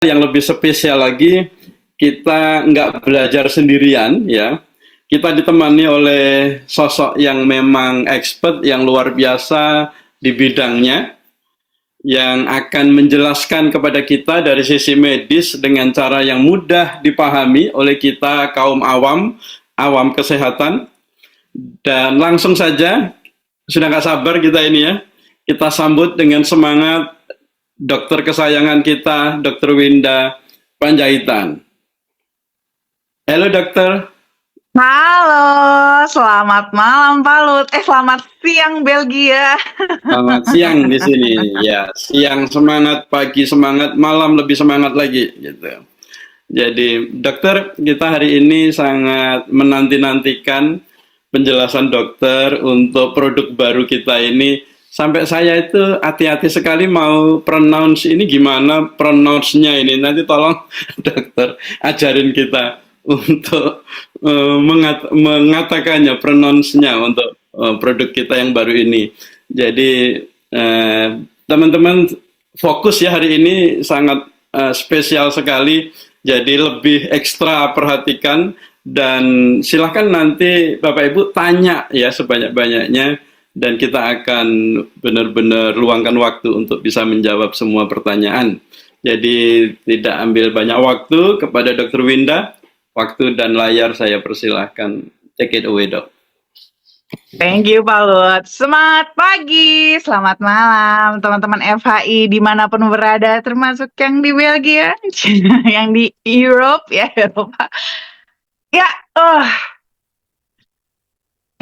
yang lebih spesial lagi, kita nggak belajar sendirian ya. Kita ditemani oleh sosok yang memang expert, yang luar biasa di bidangnya, yang akan menjelaskan kepada kita dari sisi medis dengan cara yang mudah dipahami oleh kita kaum awam, awam kesehatan. Dan langsung saja, sudah nggak sabar kita ini ya, kita sambut dengan semangat dokter kesayangan kita, Dokter Winda Panjaitan. Halo dokter. Halo, selamat malam Pak Lut. Selamat siang Belgia. Selamat siang di sini. Ya, siang semangat, pagi semangat, malam lebih semangat lagi gitu. Jadi, dokter, kita hari ini sangat menanti-nantikan penjelasan dokter untuk produk baru kita ini. Sampai saya itu hati-hati sekali mau pronounce ini gimana pronounce-nya ini. Nanti tolong dokter ajarin kita untuk mengatakannya, pronounce-nya untuk produk kita yang baru ini. Jadi teman-teman fokus ya, hari ini sangat spesial sekali. Jadi lebih ekstra perhatikan dan silahkan nanti Bapak Ibu tanya ya sebanyak-banyaknya dan kita akan benar-benar luangkan waktu untuk bisa menjawab semua pertanyaan. Jadi tidak ambil banyak waktu kepada Dokter Winda. Waktu dan layar saya persilahkan. Take it away, Dok. Thank you Pak Lut. Semangat pagi, selamat malam teman-teman FHI dimanapun berada, termasuk yang di Belgia, yang di Europe ya Eropa. Ya,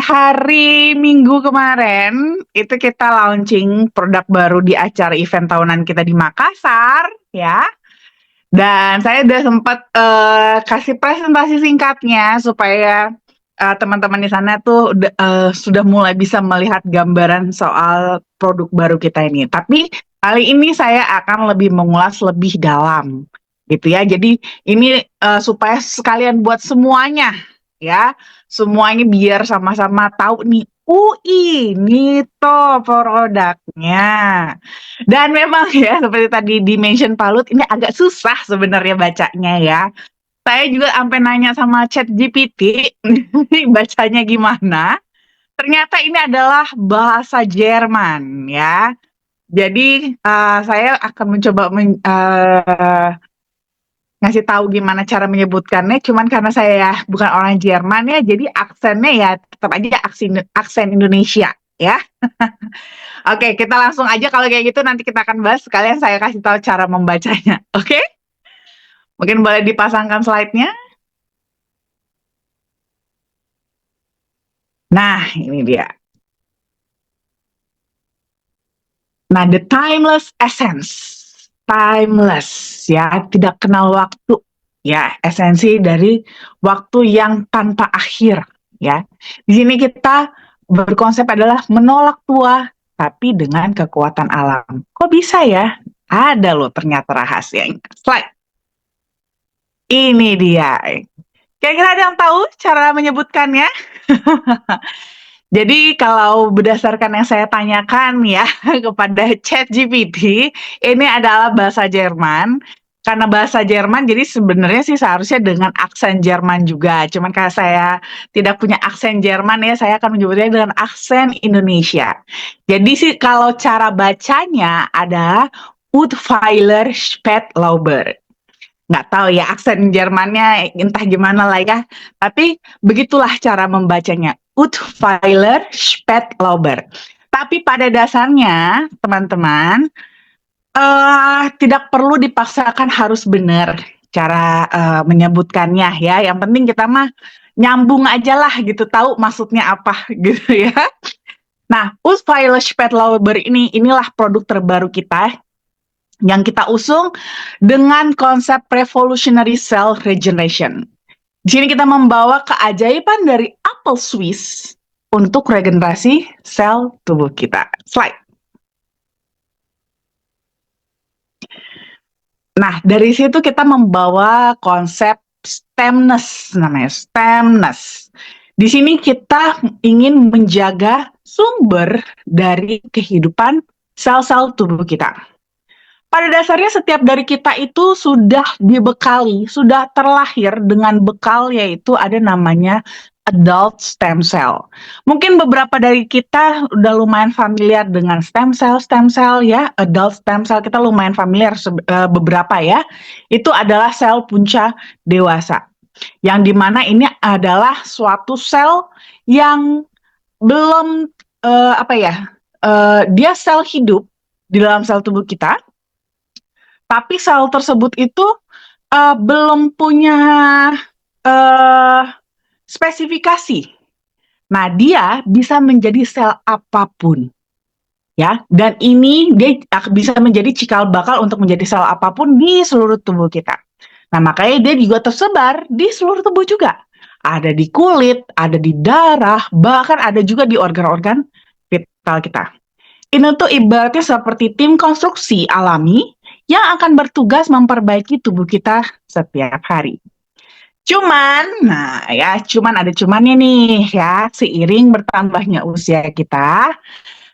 hari Minggu kemarin itu kita launching produk baru di acara event tahunan kita di Makassar ya. Dan saya udah sempat kasih presentasi singkatnya supaya teman-teman di sana tuh sudah mulai bisa melihat gambaran soal produk baru kita ini. Tapi kali ini saya akan lebih mengulas lebih dalam, gitu ya. Jadi ini supaya sekalian buat semuanya, ya, semuanya biar sama-sama tahu nih. Ini toh produknya. Dan memang ya seperti tadi di-mention Pak Lut, ini agak susah sebenarnya bacanya ya. Saya juga sampai nanya sama ChatGPT, bacanya gimana. Ternyata ini adalah bahasa Jerman ya. Jadi saya akan mencoba ngasih tahu gimana cara menyebutkannya. Cuman karena saya bukan orang Jerman ya, jadi aksennya ya tetap aja aksen Indonesia ya. Oke, kita langsung aja kalau kayak gitu nanti kita akan bahas. Sekalian saya kasih tahu cara membacanya. Oke? Mungkin boleh dipasangkan slide-nya. Nah, ini dia. Nah, the timeless essence. Timeless, ya, tidak kenal waktu. Ya, esensi dari waktu yang tanpa akhir, ya. Di sini kita berkonsep adalah menolak tua, tapi dengan kekuatan alam. Kok bisa ya? Ada loh ternyata rahasianya. Slide. Ini dia. Kira-kira ada yang tahu cara menyebutkannya? Jadi kalau berdasarkan yang saya tanyakan ya kepada ChatGPT, ini adalah bahasa Jerman. Karena bahasa Jerman, jadi sebenarnya sih seharusnya dengan aksen Jerman juga. Cuman karena saya tidak punya aksen Jerman ya, saya akan menyebutnya dengan aksen Indonesia. Jadi sih kalau cara bacanya ada Utweiler Spätlauber. Nggak tahu ya aksen Jermannya entah gimana lah ya. Tapi begitulah cara membacanya. Utweiler Spätlauber. Tapi pada dasarnya teman-teman tidak perlu dipaksakan harus benar cara menyebutkannya ya. Yang penting kita mah nyambung aja lah gitu, tahu maksudnya apa gitu ya. Nah, Utweiler Spätlauber inilah produk terbaru kita yang kita usung dengan konsep revolutionary cell regeneration. Di sini kita membawa keajaiban dari apel Swiss untuk regenerasi sel tubuh kita. Slide. Nah, dari situ kita membawa konsep stemness, namanya stemness. Di sini kita ingin menjaga sumber dari kehidupan sel-sel tubuh kita. Pada dasarnya setiap dari kita itu sudah dibekali, sudah terlahir dengan bekal yaitu ada namanya adult stem cell. Mungkin beberapa dari kita udah lumayan familiar dengan stem cell ya, adult stem cell kita lumayan familiar beberapa ya. Itu adalah sel punca dewasa. Yang dimana ini adalah suatu sel yang belum dia sel hidup di dalam sel tubuh kita, tapi sel tersebut itu belum punya uh, spesifikasi. Nah, dia bisa menjadi sel apapun, ya. Dan ini dia bisa menjadi cikal bakal untuk menjadi sel apapun di seluruh tubuh kita. Nah, makanya dia juga tersebar di seluruh tubuh juga. Ada di kulit, ada di darah, bahkan ada juga di organ-organ vital kita. Ini tuh ibaratnya seperti tim konstruksi alami yang akan bertugas memperbaiki tubuh kita setiap hari. Cuman ada cumannya nih ya, seiring bertambahnya usia kita,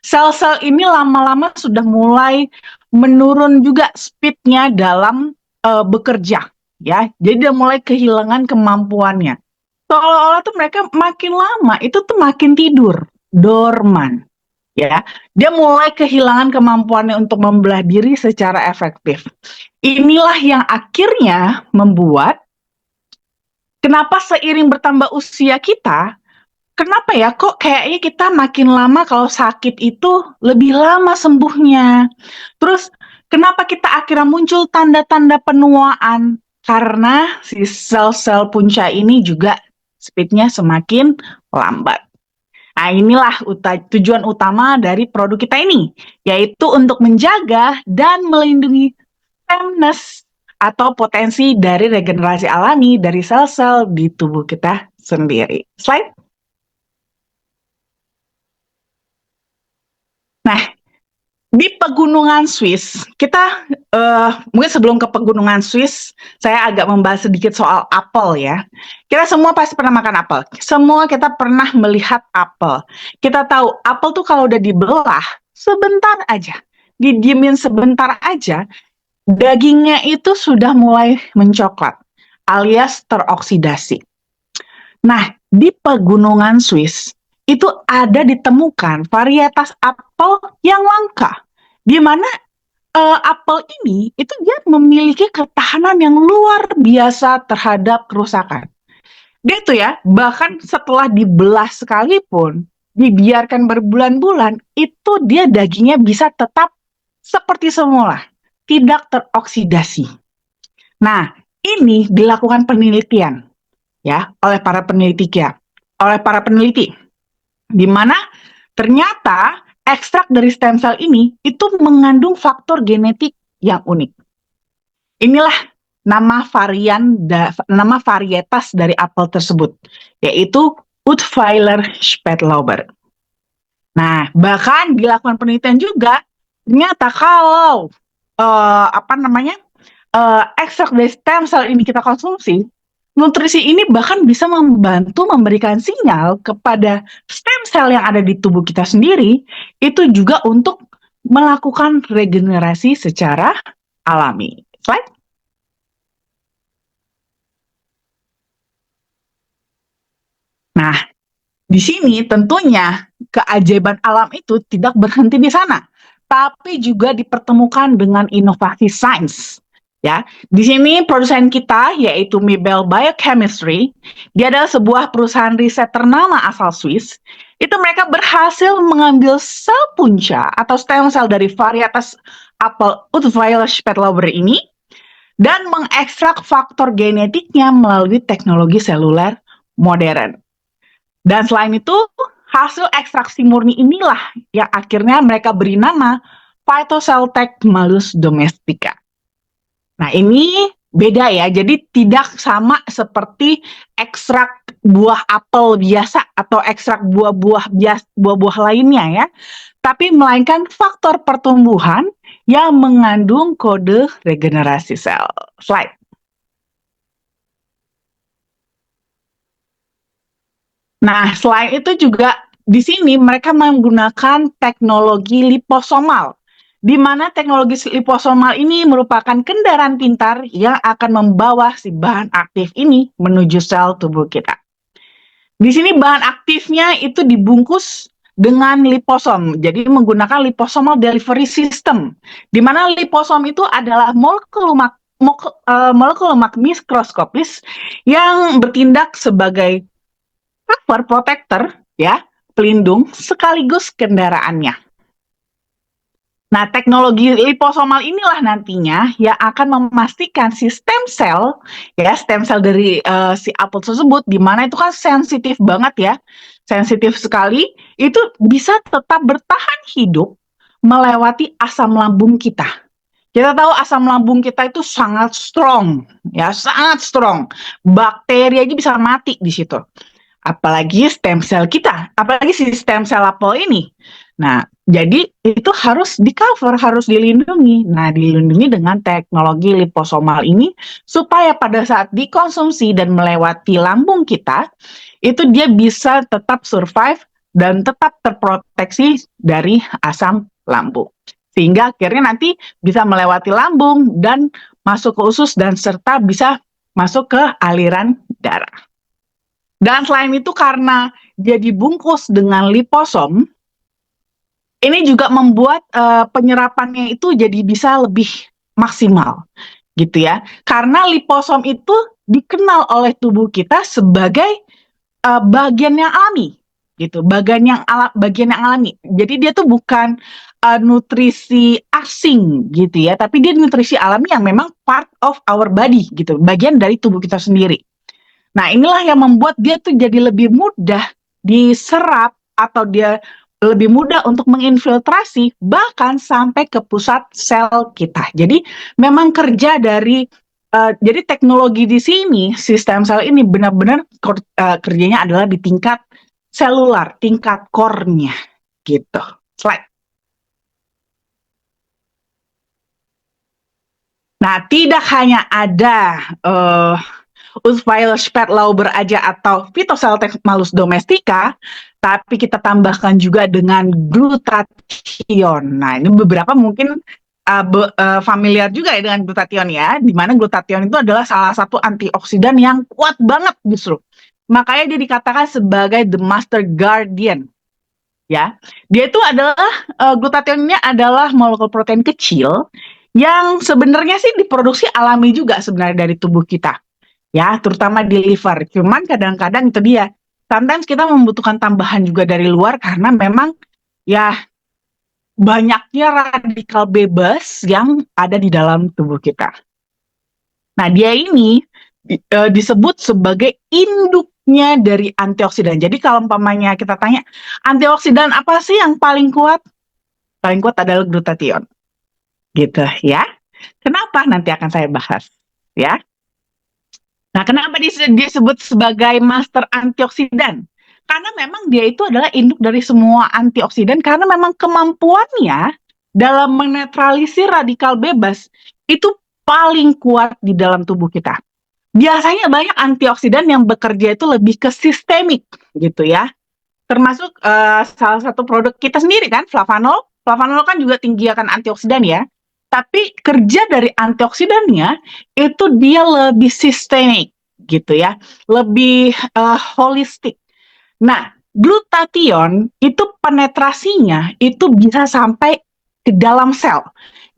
sel-sel ini lama-lama sudah mulai menurun juga speednya dalam bekerja, ya. Jadi dia mulai kehilangan kemampuannya. Seolah-olah tuh mereka makin lama itu tuh makin tidur, dorman. Ya, dia mulai kehilangan kemampuannya untuk membelah diri secara efektif. Inilah yang akhirnya membuat kenapa seiring bertambah usia kita, kenapa ya kok kayaknya kita makin lama kalau sakit itu lebih lama sembuhnya. Terus kenapa kita akhirnya muncul tanda-tanda penuaan? Karena si sel-sel punca ini juga speednya semakin lambat. Nah, inilah tujuan utama dari produk kita ini, yaitu untuk menjaga dan melindungi stemness atau potensi dari regenerasi alami dari sel-sel di tubuh kita sendiri. Slide. Nah, di pegunungan Swiss, kita mungkin sebelum ke pegunungan Swiss, saya agak membahas sedikit soal apel ya. Kita semua pasti pernah makan apel. Semua kita pernah melihat apel. Kita tahu apel tuh kalau udah dibelah sebentar aja, didiemin sebentar aja, dagingnya itu sudah mulai mencoklat alias teroksidasi. Nah, di pegunungan Swiss itu ada ditemukan varietas apel yang langka, di mana apel ini itu dia memiliki ketahanan yang luar biasa terhadap kerusakan. Dia tuh ya, bahkan setelah dibelah sekalipun, dibiarkan berbulan-bulan, itu dia dagingnya bisa tetap seperti semula, tidak teroksidasi. Nah, ini dilakukan penelitian ya oleh para peneliti, di mana ternyata ekstrak dari stem cell ini itu mengandung faktor genetik yang unik. Inilah nama varietas dari apel tersebut, yaitu Utweiler Spätlauber. Nah, bahkan dilakukan penelitian juga, ternyata kalau ekstrak dari stem cell ini kita konsumsi, nutrisi ini bahkan bisa membantu memberikan sinyal kepada stem cell yang ada di tubuh kita sendiri, itu juga untuk melakukan regenerasi secara alami. Slide. Nah, di sini tentunya keajaiban alam itu tidak berhenti di sana, tapi juga dipertemukan dengan inovasi sains. Ya, di sini produsen kita yaitu Mibel Biochemistry, dia adalah sebuah perusahaan riset ternama asal Swiss. Itu mereka berhasil mengambil sel punca atau stem cell dari varietas apel Utweiler Spätlauber ini dan mengekstrak faktor genetiknya melalui teknologi seluler modern. Dan selain itu, hasil ekstraksi murni inilah yang akhirnya mereka beri nama Phytocelltech Malus domestica. Nah, ini beda ya, jadi tidak sama seperti ekstrak buah apel biasa atau ekstrak buah-buah lainnya ya, tapi melainkan faktor pertumbuhan yang mengandung kode regenerasi sel. Slide. Nah, selain itu juga di sini mereka menggunakan teknologi liposomal, di mana teknologi liposomal ini merupakan kendaraan pintar yang akan membawa si bahan aktif ini menuju sel tubuh kita. Di sini bahan aktifnya itu dibungkus dengan liposom, jadi menggunakan liposomal delivery system, di mana liposom itu adalah molekul lemak mikroskopis yang bertindak sebagai cover protector, ya, pelindung sekaligus kendaraannya. Nah, teknologi liposomal inilah nantinya yang akan memastikan si stem cell dari si apel tersebut, di mana itu kan sensitif banget ya, sensitif sekali, itu bisa tetap bertahan hidup melewati asam lambung kita. Kita tahu asam lambung kita itu sangat strong, ya, sangat strong. Bakteri aja bisa mati di situ. Apalagi stem cell kita, apalagi si stem cell apel ini. Nah, jadi itu harus di-cover, harus dilindungi. Nah, dilindungi dengan teknologi liposomal ini supaya pada saat dikonsumsi dan melewati lambung kita, itu dia bisa tetap survive dan tetap terproteksi dari asam lambung. Sehingga akhirnya nanti bisa melewati lambung dan masuk ke usus dan serta bisa masuk ke aliran darah. Dan selain itu karena dia dibungkus dengan liposom, ini juga membuat penyerapannya itu jadi bisa lebih maksimal, gitu ya. Karena liposom itu dikenal oleh tubuh kita sebagai bagian yang alami, gitu. Bagian yang alami. Jadi dia tuh bukan nutrisi asing, gitu ya. Tapi dia nutrisi alami yang memang part of our body, gitu. Bagian dari tubuh kita sendiri. Nah, inilah yang membuat dia tuh jadi lebih mudah diserap atau dia lebih mudah untuk menginfiltrasi bahkan sampai ke pusat sel kita. Jadi memang kerja dari jadi teknologi di sini, sistem sel ini benar-benar kerjanya adalah di tingkat selular, tingkat core-nya gitu. Slide. Nah, tidak hanya ada Uthweiler-Spät-Lauber aja atau Phytoceltes malus domestica, tapi kita tambahkan juga dengan glutathione. Nah, ini beberapa mungkin familiar juga ya dengan glutathione ya, di mana glutathione itu adalah salah satu antioksidan yang kuat banget justru. Makanya dia dikatakan sebagai the master guardian. Ya, dia itu adalah glutathione-nya adalah molekul protein kecil yang sebenarnya sih diproduksi alami juga sebenarnya dari tubuh kita. Ya, terutama di liver. Cuman kadang-kadang itu dia, sometimes kita membutuhkan tambahan juga dari luar karena memang ya banyaknya radikal bebas yang ada di dalam tubuh kita. Nah, dia ini disebut sebagai induknya dari antioksidan. Jadi kalau umpamanya kita tanya, antioksidan apa sih yang paling kuat? Paling kuat adalah glutathione. Gitu ya. Kenapa? Nanti akan saya bahas. Ya. Nah, kenapa disebut sebagai master antioksidan? Karena memang dia itu adalah induk dari semua antioksidan karena memang kemampuannya dalam menetralisir radikal bebas itu paling kuat di dalam tubuh kita. Biasanya banyak antioksidan yang bekerja itu lebih ke sistemik gitu ya. Termasuk salah satu produk kita sendiri kan, flavanol. Flavanol kan juga tinggi akan antioksidan ya. Tapi kerja dari antioksidannya itu dia lebih sistemik gitu ya, lebih holistik. Nah, glutathione itu penetrasinya itu bisa sampai ke dalam sel.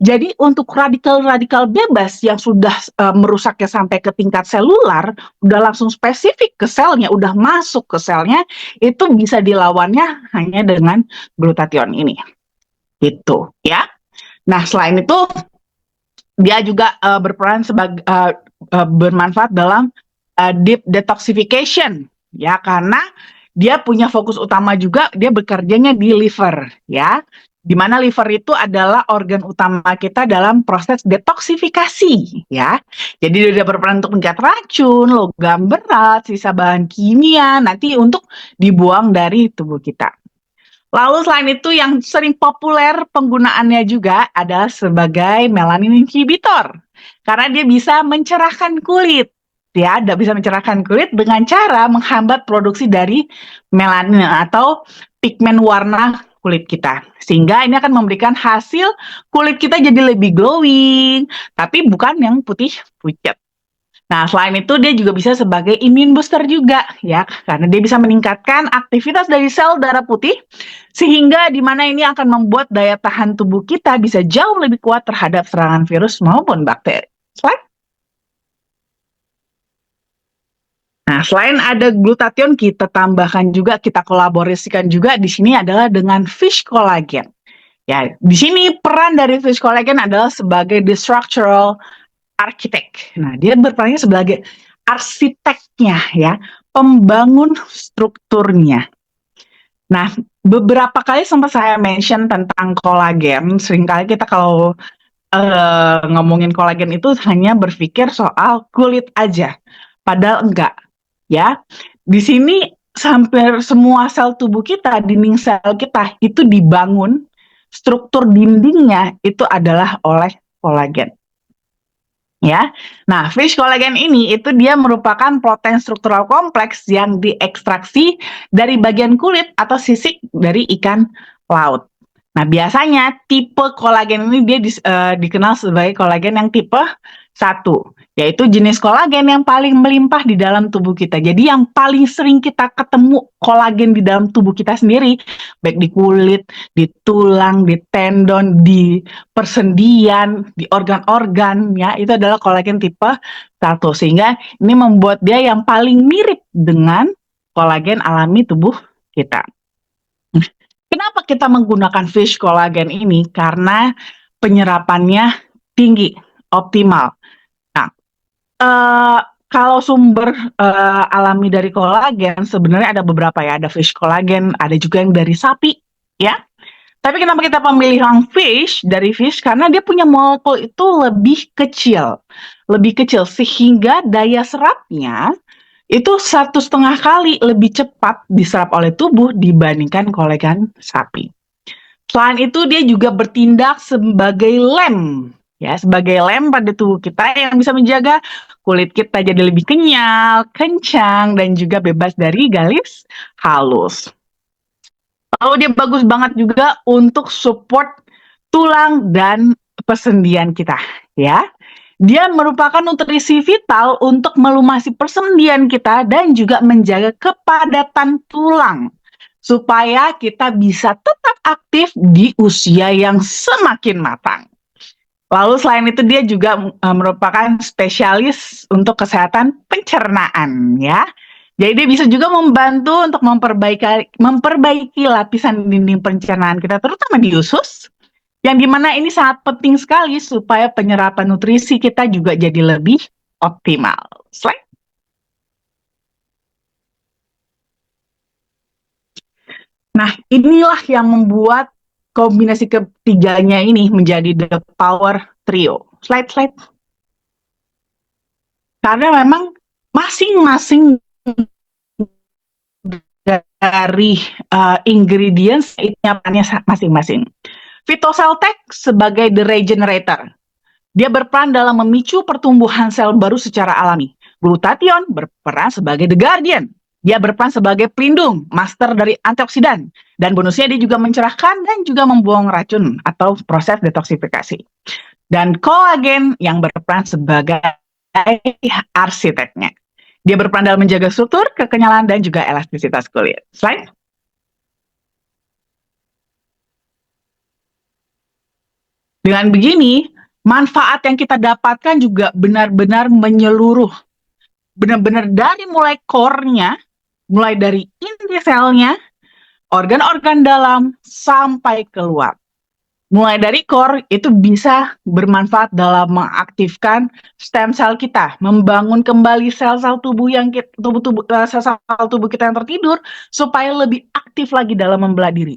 Jadi untuk radikal-radikal bebas yang sudah merusaknya sampai ke tingkat selular, udah langsung spesifik ke selnya, udah masuk ke selnya, itu bisa dilawannya hanya dengan glutathione ini. Gitu ya. Nah, selain itu dia juga berperan sebagai bermanfaat dalam deep detoxification ya, karena dia punya fokus utama juga, dia bekerjanya di liver ya, di mana liver itu adalah organ utama kita dalam proses detoksifikasi ya. Jadi dia berperan untuk mengikat racun, logam berat, sisa bahan kimia nanti untuk dibuang dari tubuh kita. Lalu selain itu yang sering populer penggunaannya juga adalah sebagai melanin inhibitor. Karena dia bisa mencerahkan kulit. Ya, bisa mencerahkan kulit dengan cara menghambat produksi dari melanin atau pigmen warna kulit kita. Sehingga ini akan memberikan hasil kulit kita jadi lebih glowing, tapi bukan yang putih pucat. Nah, selain itu dia juga bisa sebagai immune booster juga ya, karena dia bisa meningkatkan aktivitas dari sel darah putih sehingga di mana ini akan membuat daya tahan tubuh kita bisa jauh lebih kuat terhadap serangan virus maupun bakteri. Slide. Nah, selain ada glutathione, kita tambahkan juga, kita kolaborasikan juga di sini adalah dengan fish collagen. Ya, di sini peran dari fish collagen adalah sebagai the structural arsitek. Nah, dia berperannya sebagai arsiteknya ya, pembangun strukturnya. Nah, beberapa kali sempat saya mention tentang kolagen. Seringkali kita kalau ngomongin kolagen itu hanya berpikir soal kulit aja. Padahal enggak, ya. Di sini hampir semua sel tubuh kita, dinding sel kita itu dibangun, struktur dindingnya itu adalah oleh kolagen. Ya, nah fish collagen ini itu dia merupakan protein struktural kompleks yang diekstraksi dari bagian kulit atau sisik dari ikan laut. Nah biasanya tipe kolagen ini dia dikenal sebagai kolagen yang tipe 1, yaitu jenis kolagen yang paling melimpah di dalam tubuh kita. Jadi yang paling sering kita ketemu kolagen di dalam tubuh kita sendiri, baik di kulit, di tulang, di tendon, di persendian, di organ-organ, ya, itu adalah kolagen tipe 1. Sehingga ini membuat dia yang paling mirip dengan kolagen alami tubuh kita. Kenapa kita menggunakan fish collagen ini? Karena penyerapannya tinggi, optimal. Nah, kalau sumber alami dari kolagen sebenarnya ada beberapa ya, ada fish collagen, ada juga yang dari sapi, ya. Tapi kenapa kita memilih yang fish dari fish? Karena dia punya molekul itu lebih kecil sehingga daya serapnya itu 1,5 kali lebih cepat diserap oleh tubuh dibandingkan kolagen sapi. Selain itu dia juga bertindak sebagai lem, ya, sebagai lem pada tubuh kita yang bisa menjaga kulit kita jadi lebih kenyal, kencang, dan juga bebas dari garis halus. Lalu dia bagus banget juga untuk support tulang dan persendian kita, ya. Dia merupakan nutrisi vital untuk melumasi persendian kita dan juga menjaga kepadatan tulang supaya kita bisa tetap aktif di usia yang semakin matang. Lalu selain itu dia juga merupakan spesialis untuk kesehatan pencernaan, ya. Jadi dia bisa juga membantu untuk memperbaiki lapisan dinding pencernaan kita, terutama di usus, yang dimana ini sangat penting sekali supaya penyerapan nutrisi kita juga jadi lebih optimal. Slide. Nah, inilah yang membuat kombinasi ketiganya ini menjadi the power trio. Slide. Karena memang masing-masing dari ingredients itu masing-masing. Phytoceltec sebagai the regenerator. Dia berperan dalam memicu pertumbuhan sel baru secara alami. Glutathione berperan sebagai the guardian. Dia berperan sebagai pelindung, master dari antioksidan. Dan bonusnya dia juga mencerahkan dan juga membuang racun atau proses detoksifikasi. Dan kolagen yang berperan sebagai arsiteknya. Dia berperan dalam menjaga struktur, kekenyalan, dan juga elastisitas kulit. Slide. Dengan begini, manfaat yang kita dapatkan juga benar-benar menyeluruh. Benar-benar dari mulai core-nya, mulai dari inti selnya, organ-organ dalam, sampai keluar. Mulai dari core itu bisa bermanfaat dalam mengaktifkan stem cell kita, membangun kembali sel-sel tubuh sel-sel tubuh kita yang tertidur supaya lebih aktif lagi dalam membelah diri.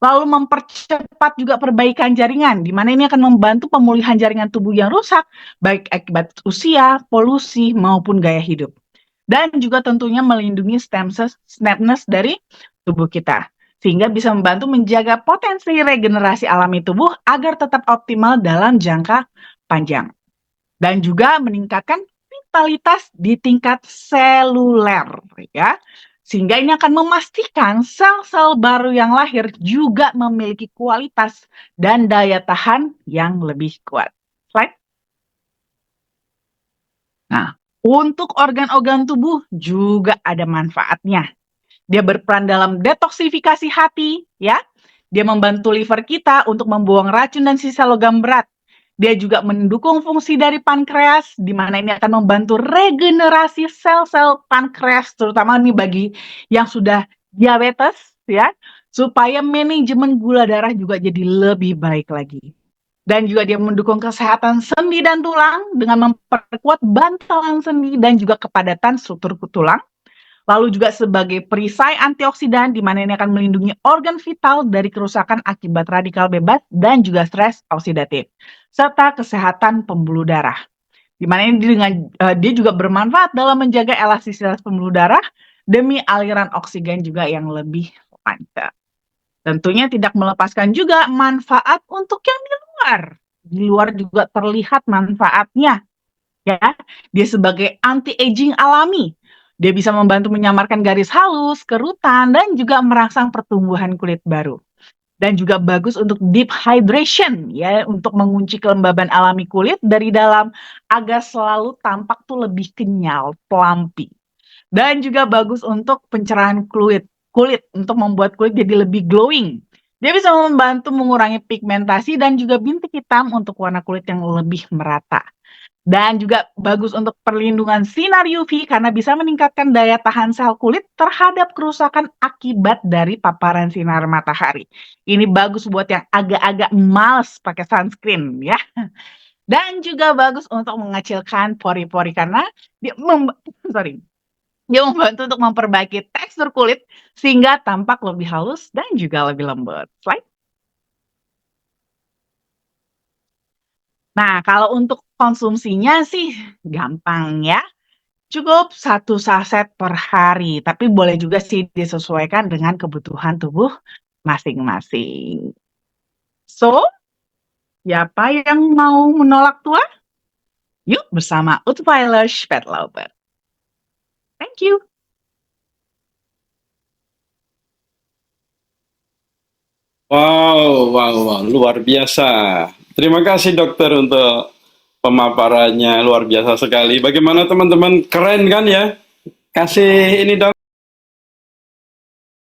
Lalu mempercepat juga perbaikan jaringan, di mana ini akan membantu pemulihan jaringan tubuh yang rusak, baik akibat usia, polusi, maupun gaya hidup. Dan juga tentunya melindungi stem cells dari tubuh kita, sehingga bisa membantu menjaga potensi regenerasi alami tubuh agar tetap optimal dalam jangka panjang. Dan juga meningkatkan vitalitas di tingkat seluler, ya. Sehingga ini akan memastikan sel-sel baru yang lahir juga memiliki kualitas dan daya tahan yang lebih kuat. Slide. Nah, untuk organ-organ tubuh juga ada manfaatnya. Dia berperan dalam detoksifikasi hati, ya. Dia membantu liver kita untuk membuang racun dan sisa logam berat. Dia juga mendukung fungsi dari pankreas, di mana ini akan membantu regenerasi sel-sel pankreas, terutama nih bagi yang sudah diabetes, ya, supaya manajemen gula darah juga jadi lebih baik lagi. Dan juga dia mendukung kesehatan sendi dan tulang dengan memperkuat bantalan sendi dan juga kepadatan struktur tulang. Lalu juga sebagai perisai antioksidan, di mana ini akan melindungi organ vital dari kerusakan akibat radikal bebas dan juga stres oksidatif, serta kesehatan pembuluh darah. Di mana ini dia juga bermanfaat dalam menjaga elastisitas pembuluh darah demi aliran oksigen juga yang lebih lancar. Tentunya tidak melepaskan juga manfaat untuk yang di luar. Di luar juga terlihat manfaatnya, ya. Dia sebagai anti-aging alami. Dia bisa membantu menyamarkan garis halus, kerutan, dan juga merangsang pertumbuhan kulit baru. Dan juga bagus untuk deep hydration, ya, untuk mengunci kelembaban alami kulit dari dalam agar selalu tampak tuh lebih kenyal, plumpy. Dan juga bagus untuk pencerahan kulit untuk membuat kulit jadi lebih glowing. Dia bisa membantu mengurangi pigmentasi dan juga bintik hitam untuk warna kulit yang lebih merata. Dan juga bagus untuk perlindungan sinar UV karena bisa meningkatkan daya tahan sel kulit terhadap kerusakan akibat dari paparan sinar matahari. Ini bagus buat yang agak-agak males pakai sunscreen, ya. Dan juga bagus untuk mengecilkan pori-pori karena dia dia membantu untuk memperbaiki tekstur kulit sehingga tampak lebih halus dan juga lebih lembut. Slide. Nah, kalau untuk konsumsinya sih gampang, ya. Cukup 1 saset per hari, tapi boleh juga sih disesuaikan dengan kebutuhan tubuh masing-masing. So, siapa yang mau menolak tua? Yuk bersama Utweiler Spätlauber. Thank you. Wow, wow, wow, luar biasa. Terima kasih dokter untuk pemaparannya, luar biasa sekali. Bagaimana teman-teman? Keren kan ya? Kasih ini dok.